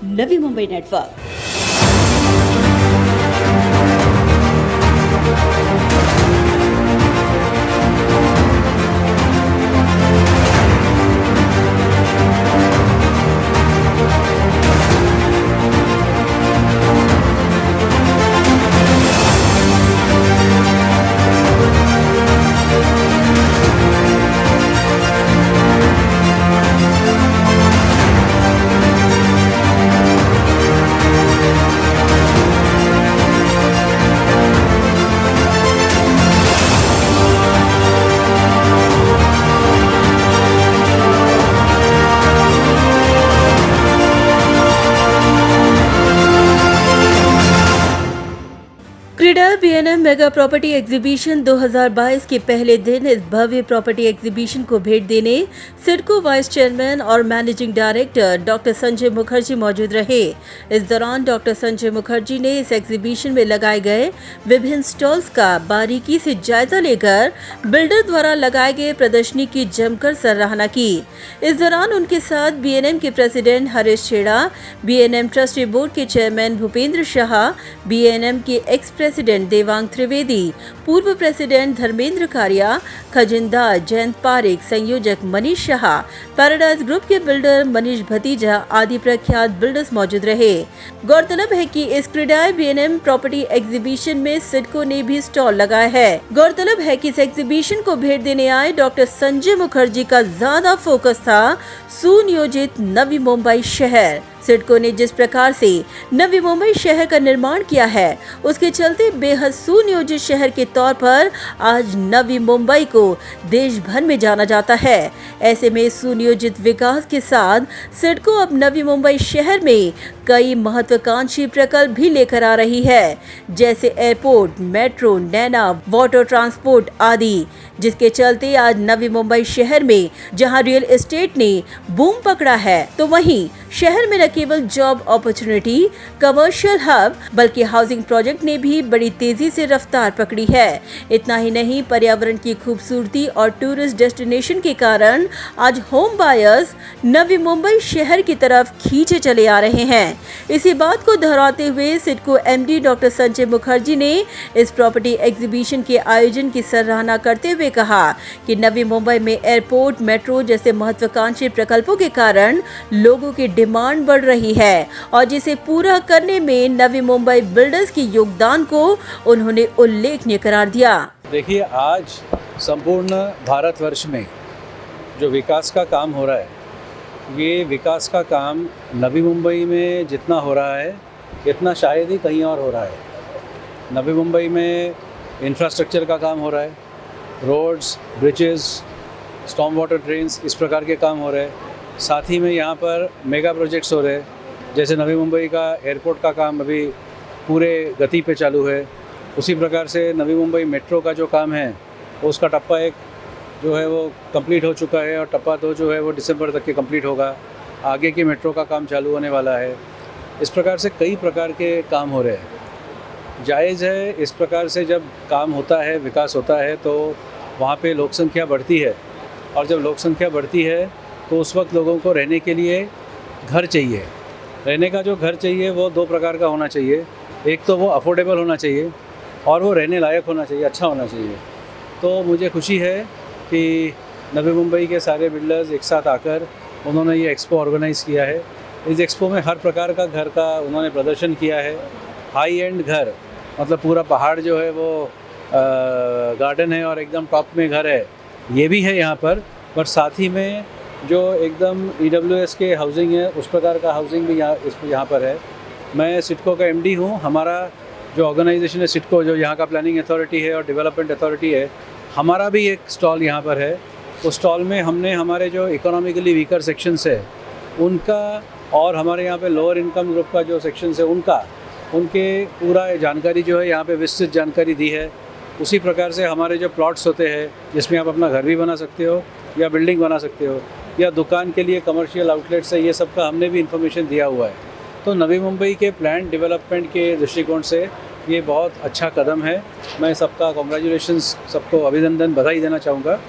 Navi Mumbai network. क्रीडा BNM mega property exhibition 2022 के पहले दिन इस भव्य प्रॉपर्टी एग्जीबिशन को भेंट देने सिडको वाइस चेयरमैन और managing director doctor Sanjay Mukherjee मौजूद रहे। इस दौरान डॉक्टर संजय मुखर्जी ने इस एग्जीबिशन में लगाए गए विभिन्न स्टॉल्स का बारीकी से जायजा लेकर बिल्डर द्वारा लगाए गए प्रदर्शनी की जमकर सराहना की। इस दौरान उनके साथ बीएनएम के प्रेसिडेंट हरीश छेड़ा, बीएनएम ट्रस्टी बोर्ड के चेयरमैन भूपेंद्र शाह, बीएनएम के एक्स प्रेसिडेंट देवांग त्रिवेदी, पूर्व प्रेसिडेंट धर्मेंद्र कारिया, खजिनदार जयंत पारिक, संयोजक मनीष शाह, पैराडाइज ग्रुप के बिल्डर मनीष भतीजा आदि प्रख्यात बिल्डर्स मौजूद रहे। गौरतलब है कि इस क्रीडाई बीएनएम प्रॉपर्टी एग्जीबिशन में सिडको ने भी स्टॉल लगाया है। गौरतलब है कि इस एग्जीबिशन को भेंट देने आए डॉक्टर संजय मुखर्जी का ज्यादा फोकस था सुनियोजित नवी मुंबई शहर। सिडको ने जिस प्रकार से नवी मुंबई शहर का निर्माण किया है, उसके चलते बेहद सुनियोजित शहर के तौर पर आज नवी मुंबई को देश भर में जाना जाता है। ऐसे में सुनियोजित विकास के साथ सिडको अब नवी मुंबई शहर में कई महत्वाकांक्षी प्रकल्प भी लेकर आ रही है, जैसे एयरपोर्ट, मेट्रो, नैना, वाटर ट्रांसपोर्ट आदि, जिसके चलते आज नवी मुंबई शहर में जहां रियल एस्टेट ने बूम पकड़ा है, तो वहीं शहर में न केवल जॉब अपॉर्चुनिटी, कमर्शियल हब, बल्कि हाउसिंग प्रोजेक्ट ने भी बड़ी तेजी से रफ्तार पकड़ी है। इतना ही नहीं, पर्यावरण की खूबसूरती और टूरिस्ट डेस्टिनेशन के कारण आज होम बायर्स नवी मुंबई शहर की तरफ खींचे चले आ रहे हैं। इसी बात को दोहराते हुए सिडको एमडी डॉक्टर संजय मुखर्जी ने इस प्रॉपर्टी एग्जीबिशन के आयोजन की सराहना करते हुए कहा कि नवी मुंबई में एयरपोर्ट, मेट्रो जैसे महत्वाकांक्षी प्रकल्पों के कारण लोगों की डिमांड बढ़ रही है और जिसे पूरा करने में नवी मुंबई बिल्डर्स के योगदान को उन्होंने उल्लेखनीय करार दिया। देखिए, आज संपूर्ण भारतवर्ष में जो विकास का काम हो रहा है, ये विकास का काम नवी मुंबई में जितना हो रहा है इतना शायद ही कहीं और हो रहा है। नवी मुंबई में इंफ्रास्ट्रक्चर का काम हो रहा है, roads, bridges, storm water drains, इस प्रकार के काम हो रहे हैं। साथ ही में यहाँ पर मेगा प्रोजेक्ट्स हो रहे हैं, जैसे नवी मुंबई का एयरपोर्ट का काम अभी पूरे गति पे चालू है। उसी प्रकार से नवी मुंबई मेट्रो का जो काम है उसका टप्पा 1 जो है वो कंप्लीट हो चुका है और टप्पा 2 जो है वो दिसंबर तक के कंप्लीट होगा। आगे की मेट्रो का काम चालू होने वाला है। इस प्रकार से कई प्रकार के काम हो रहे हैं। जायज़ है, इस प्रकार से जब काम होता है, विकास होता है, तो वहाँ पे लोक संख्या बढ़ती है और जब लोक संख्या बढ़ती है तो उस वक्त लोगों को रहने के लिए घर चाहिए। रहने का जो घर चाहिए वो 2 प्रकार का होना चाहिए। एक तो वो अफोर्डेबल होना चाहिए और वो रहने लायक होना चाहिए, अच्छा होना चाहिए। तो मुझे खुशी है कि नवी मुंबई के सारे बिल्डर्स एक साथ आकर उन्होंने ये एक्सपो ऑर्गेनाइज़ किया है। इस एक्सपो में हर प्रकार का घर का उन्होंने प्रदर्शन किया है। हाई एंड घर, मतलब पूरा पहाड़ जो है वो गार्डन है और एकदम टॉप में घर है, ये भी है यहाँ पर साथ ही में जो एकदम EWS के हाउसिंग है उस प्रकार का हाउसिंग भी यहाँ पर है। मैं सिडको का MD हूँ। हमारा जो ऑर्गेनाइजेशन है सिडको, जो यहाँ का प्लानिंग अथॉरिटी है और डेवलपमेंट अथॉरिटी है, हमारा भी एक स्टॉल यहाँ पर है। उस स्टॉल में हमने हमारे जो इकोनॉमिकली वीकर सेक्शंस है उनका और हमारे यहाँ पे लोअर इनकम ग्रुप का जो सेक्शंस है उनके पूरा जानकारी जो है यहाँ पे विस्तृत जानकारी दी है। उसी प्रकार से हमारे जो प्लॉट्स होते हैं जिसमें आप अपना घर भी बना सकते हो या बिल्डिंग बना सकते हो या दुकान के लिए कमर्शियल आउटलेट्स है, ये सब का हमने भी इन्फॉर्मेशन दिया हुआ है। तो नवी मुंबई के प्लान डेवलपमेंट के दृष्टिकोण से ये बहुत अच्छा कदम है। मैं सबका कॉन्ग्रेचुलेशंस, सबको अभिनंदन, बधाई देना चाहूँगा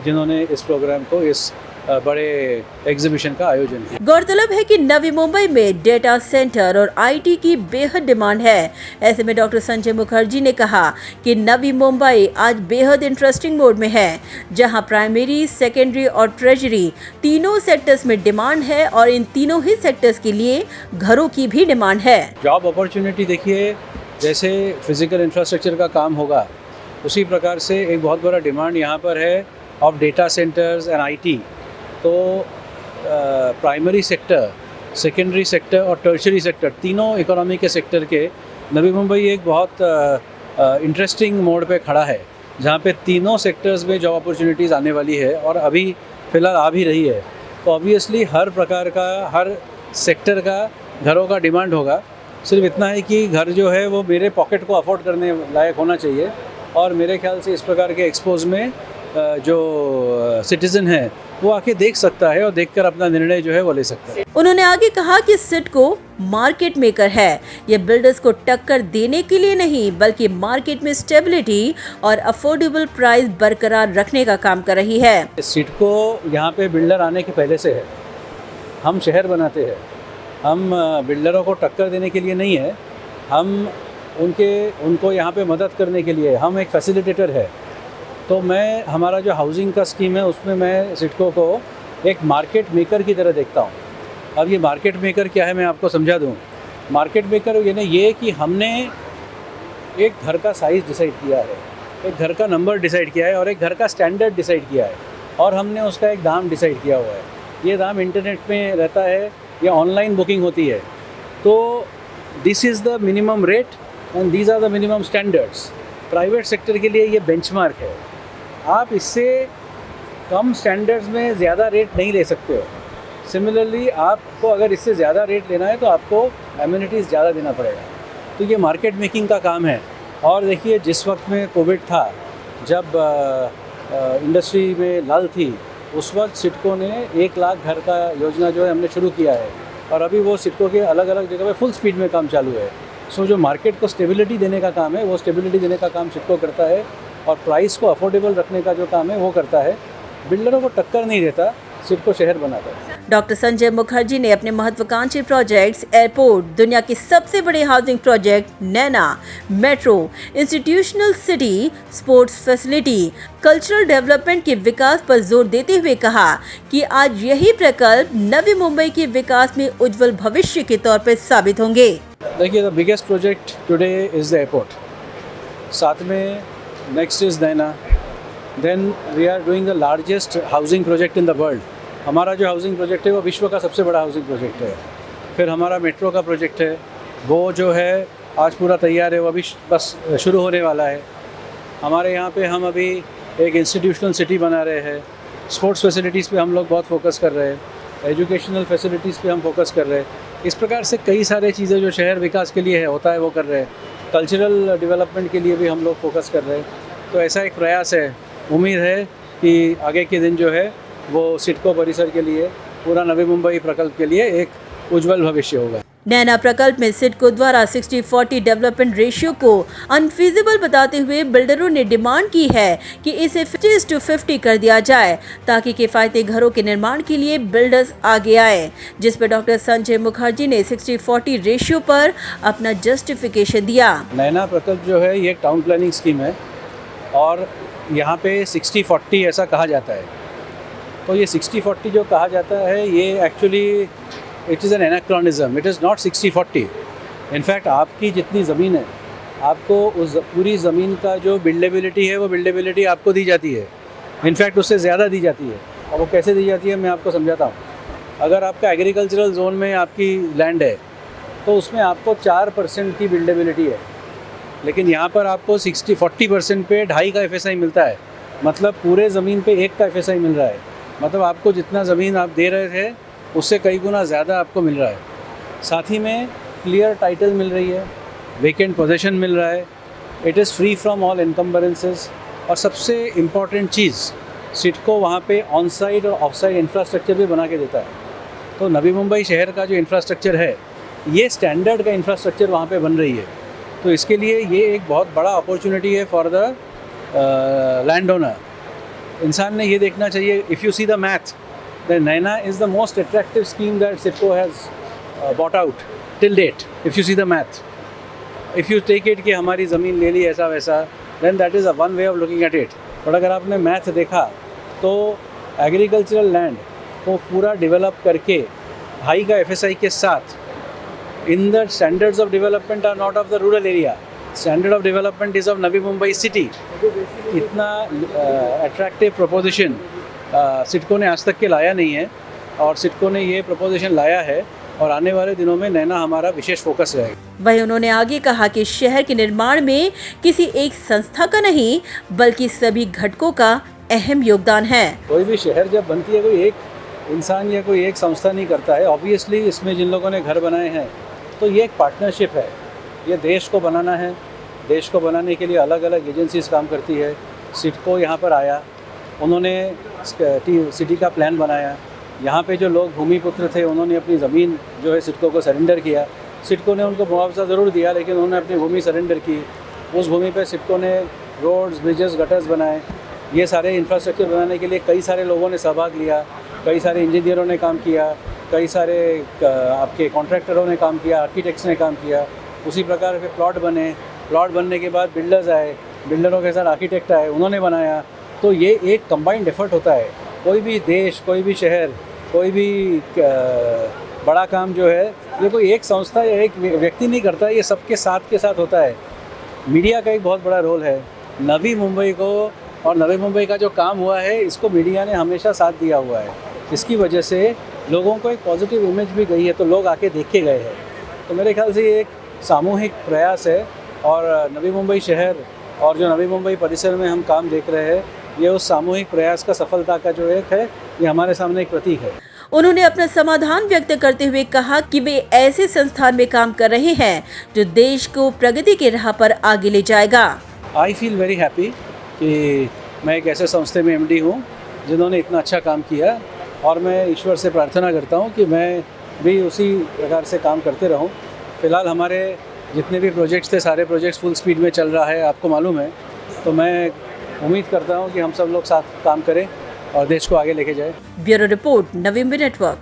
जिन्होंने इस प्रोग्राम को, इस बड़े एग्जीबिशन का आयोजन किया। गौरतलब है कि नवी मुंबई में डेटा सेंटर और आईटी की बेहद डिमांड है। ऐसे में डॉक्टर संजय मुखर्जी ने कहा कि नवी मुंबई आज बेहद इंटरेस्टिंग मोड में है, जहां प्राइमरी, सेकेंडरी और ट्रेजरी तीनों सेक्टर्स में डिमांड है और इन तीनों ही सेक्टर्स के लिए घरों की भी डिमांड है। जॉब अपॉर्चुनिटी देखिए, जैसे फिजिकल इंफ्रास्ट्रक्चर का काम होगा उसी प्रकार से एक बहुत बड़ा डिमांड यहाँ पर है of data centres and IT. तो प्राइमरी सेक्टर, सेकेंडरी सेक्टर और टर्शरी सेक्टर, तीनों इकोनॉमी के सेक्टर के नवी मुंबई एक बहुत इंटरेस्टिंग मोड पे खड़ा है, जहाँ पे तीनों सेक्टर्स में जॉब अपॉर्चुनिटीज़ आने वाली है और अभी फ़िलहाल आ भी रही है। तो ऑब्वियसली हर प्रकार का, हर सेक्टर का घरों का डिमांड होगा। सिर्फ इतना है कि घर जो है वो मेरे पॉकेट को अफोर्ड करने लायक होना चाहिए, और मेरे ख्याल से इस प्रकार के एक्सपोज में जो सिटीज़न है वो आके देख सकता है और देखकर अपना निर्णय जो है वो ले सकता है। उन्होंने आगे कहा कि सिडको मार्केट मेकर है। ये बिल्डर्स को टक्कर देने के लिए नहीं, बल्कि मार्केट में स्टेबिलिटी और अफोर्डेबल प्राइस बरकरार रखने का काम कर रही है। सिडको यहाँ पे बिल्डर आने के पहले से है। हम शहर बनाते हैं, हम बिल्डरों को टक्कर देने के लिए नहीं है, हम उनको यहाँ पे मदद करने के लिए, हम एक फैसिलिटेटर है। तो मैं, हमारा जो हाउसिंग का स्कीम है उसमें मैं सिडको को एक मार्केट मेकर की तरह देखता हूँ। अब ये मार्केट मेकर क्या है मैं आपको समझा दूँ। मार्केट मेकर यानी ये कि हमने एक घर का साइज़ डिसाइड किया है, एक घर का नंबर डिसाइड किया है और एक घर का स्टैंडर्ड डिसाइड किया है, और हमने उसका एक दाम डिसाइड किया हुआ है। ये दाम इंटरनेट में रहता है या ऑनलाइन बुकिंग होती है। तो this is the minimum rate and these are the minimum standards. Private sector के लिए ये बेंचमार्क है। आप इससे कम स्टैंडर्ड्स में ज़्यादा रेट नहीं ले सकते हो। सिमिलरली आपको अगर इससे ज़्यादा रेट लेना है तो आपको एम्यूनिटीज़ ज़्यादा देना पड़ेगा। तो ये मार्केट मेकिंग का काम है। और देखिए, जिस वक्त में कोविड था, जब इंडस्ट्री में लल थी, उस वक्त सिडको ने 1 लाख घर का योजना जो है हमने शुरू किया है, और अभी वो सिडको के अलग अलग जगह पे फुल स्पीड में काम चालू है। सो जो मार्केट को स्टेबिलिटी देने का काम है वो स्टेबिलिटी देने का काम सिडको करता है, और प्राइस को अफोर्डेबल रखने का जो काम है वो करता है। बिल्डरों को टक्कर नहीं देता, सिडको शहर बनाता है। डॉक्टर संजय मुखर्जी ने अपने महत्वाकांक्षी प्रोजेक्ट्स, एयरपोर्ट, दुनिया के सबसे बड़े housing project Naina, metro, institutional city, sports facility, cultural development के विकास पर जोर देते हुए कहा कि आज यही प्रकल्प नवी मुंबई के विकास में उज्जवल भविष्य के तौर पर साबित होंगे। देखिए, the biggest project today is the airport, साथ में next is Naina, then we are doing the largest housing project in the world. हमारा जो हाउसिंग प्रोजेक्ट है वो विश्व का सबसे बड़ा हाउसिंग प्रोजेक्ट है। फिर हमारा मेट्रो का प्रोजेक्ट है, वो जो है आज पूरा तैयार है, वो अभी बस शुरू होने वाला है। हमारे यहाँ पे हम अभी एक इंस्टीट्यूशनल सिटी बना रहे हैं। स्पोर्ट्स फैसिलिटीज़ पे हम लोग बहुत फोकस कर रहे हैं, एजुकेशनल फैसिलिटीज़ पे हम फोकस कर रहे हैं। इस प्रकार से कई सारे चीज़ें जो शहर विकास के लिए होता है वो कर रहे हैं। कल्चरल डेवलपमेंट के लिए भी हम लोग फोकस कर रहे हैं। तो ऐसा एक प्रयास है। उम्मीद है कि आगे के दिन जो है वो सिडको परिसर के लिए, पूरा नवी मुंबई प्रकल्प के लिए एक उज्जवल भविष्य होगा। नैना प्रकल्प में सिडको द्वारा 60-40 डेवलपमेंट रेशियो को अनफीजिबल बताते हुए बिल्डरों ने डिमांड की है कि इसे 50-50 कर दिया जाए, ताकि किफायती घरों के निर्माण के लिए बिल्डर्स आगे आए, जिस पर डॉक्टर संजय मुखर्जी ने 60-40 रेशियो पर अपना जस्टिफिकेशन दिया। नैना प्रकल्प जो है ये एक टाउन प्लानिंग स्कीम है, और यहाँ पे 60-40 ऐसा कहा जाता है। तो ये 60-40 जो कहा जाता है, ये actually it is an anachronism, it is not 60-40। In fact आपकी जितनी ज़मीन है, आपको उस पूरी ज़मीन का जो बिल्डेबिलिटी है वो बिल्डेबिलिटी आपको दी जाती है। इनफैक्ट उससे ज़्यादा दी जाती है। और वो कैसे दी जाती है मैं आपको समझाता हूँ। अगर आपका एग्रीकल्चरल जोन में आपकी लैंड है तो उसमें आपको 4% की बिल्डेबिलिटी है, लेकिन यहाँ पर आपको 60-40% पे 2.5 का FSI मिलता है। मतलब पूरे ज़मीन पे 1 का FSI मिल रहा है। मतलब आपको जितना ज़मीन आप दे रहे थे उससे कई गुना ज़्यादा आपको मिल रहा है। साथ ही में क्लियर टाइटल मिल रही है, वेकेंट पोजीशन मिल रहा है, it is free from all इनकम्बरेंसेस। और सबसे इम्पॉर्टेंट चीज़, सिडको वहाँ पे ऑन साइड और ऑफ साइड इंफ्रास्ट्रक्चर भी बना के देता है। तो नवी मुंबई शहर का जो इंफ्रास्ट्रक्चर है, ये स्टैंडर्ड का इंफ्रास्ट्रक्चर वहाँ पे बन रही है। तो इसके लिए ये एक बहुत बड़ा अपॉर्चुनिटी है फॉर द लैंड ओनर। इंसान ने ये देखना चाहिए, if you see the math, then Naina is the most attractive scheme that CIDCO has bought out till date. If you see the math, if you take it कि हमारी ज़मीन ले ली ऐसा वैसा, then that is a one way of looking at it. but अगर आपने math देखा तो एग्रीकल्चरल लैंड को पूरा डेवलप करके हाई का FSI के साथ in the standards of development are not of the rural area. Standard of development is of Navi Mumbai city. इतना attractive proposition सिडको ने आज तक के लाया नहीं है और सिडको ने ये proposition लाया है और आने वाले दिनों में नैना हमारा विशेष फोकस रहेगा। वहीं उन्होंने आगे कहा कि शहर के निर्माण में किसी एक संस्था का नहीं बल्कि सभी घटकों का अहम योगदान है। कोई भी शहर जब बनती है कोई एक इंसान या कोई एक संस्था नहीं करता है। ऑब्वियसली इसमें जिन लोगों ने घर बनाए हैं तो ये एक पार्टनरशिप है। ये देश को बनाना है, देश को बनाने के लिए अलग अलग एजेंसीज काम करती है। सिडको यहाँ पर आया, उन्होंने सिटी का प्लान बनाया। यहाँ पे जो लोग भूमिपुत्र थे उन्होंने अपनी ज़मीन जो है सिडको को सरेंडर किया। सिडको ने उनको मुआवजा ज़रूर दिया लेकिन उन्होंने अपनी भूमि सरेंडर की। उस भूमि पे सिडको ने रोड्स, ब्रिजेस, गटर्स बनाए। ये सारे इंफ्रास्ट्रक्चर बनाने के लिए कई सारे लोगों ने सहभाग लिया, कई सारे इंजीनियरों ने काम किया, कई सारे आपके कॉन्ट्रैक्टरों ने काम किया, आर्किटेक्ट्स ने काम किया। उसी प्रकार के प्लॉट बने। प्लॉट बनने के बाद बिल्डर्स आए, बिल्डरों के साथ आर्किटेक्ट आए, उन्होंने बनाया। तो ये एक कंबाइंड एफर्ट होता है। कोई भी देश, कोई भी शहर, कोई भी बड़ा काम जो है ये कोई एक संस्था या एक व्यक्ति नहीं करता, ये सबके साथ के साथ होता है। मीडिया का एक बहुत बड़ा रोल है। नवी मुंबई को और नवी मुंबई का जो काम हुआ है इसको मीडिया ने हमेशा साथ दिया हुआ है। इसकी वजह से लोगों को एक पॉजिटिव इमेज भी गई है, तो लोग आके देख के गए हैं। तो मेरे ख्याल से ये एक सामूहिक प्रयास है और नवी मुंबई शहर और जो नवी मुंबई परिसर में हम काम देख रहे हैं ये उस सामूहिक प्रयास का सफलता का जो एक है ये हमारे सामने एक प्रतीक है। उन्होंने अपना समाधान व्यक्त करते हुए कहा कि वे ऐसे संस्थान में काम कर रहे हैं जो देश को प्रगति के राह पर आगे ले जाएगा। आई फील वेरी हैप्पी कि मैं एक ऐसे संस्थे में MD हूँ जिन्होंने इतना अच्छा काम किया और मैं ईश्वर से प्रार्थना करता हूँ कि मैं भी उसी प्रकार से काम करते रहूँ। फ़िलहाल हमारे जितने भी प्रोजेक्ट्स थे सारे प्रोजेक्ट्स फुल स्पीड में चल रहा है, आपको मालूम है। तो मैं उम्मीद करता हूँ कि हम सब लोग साथ काम करें और देश को आगे लेके जाए। Bureau report, Navi Mumbai network.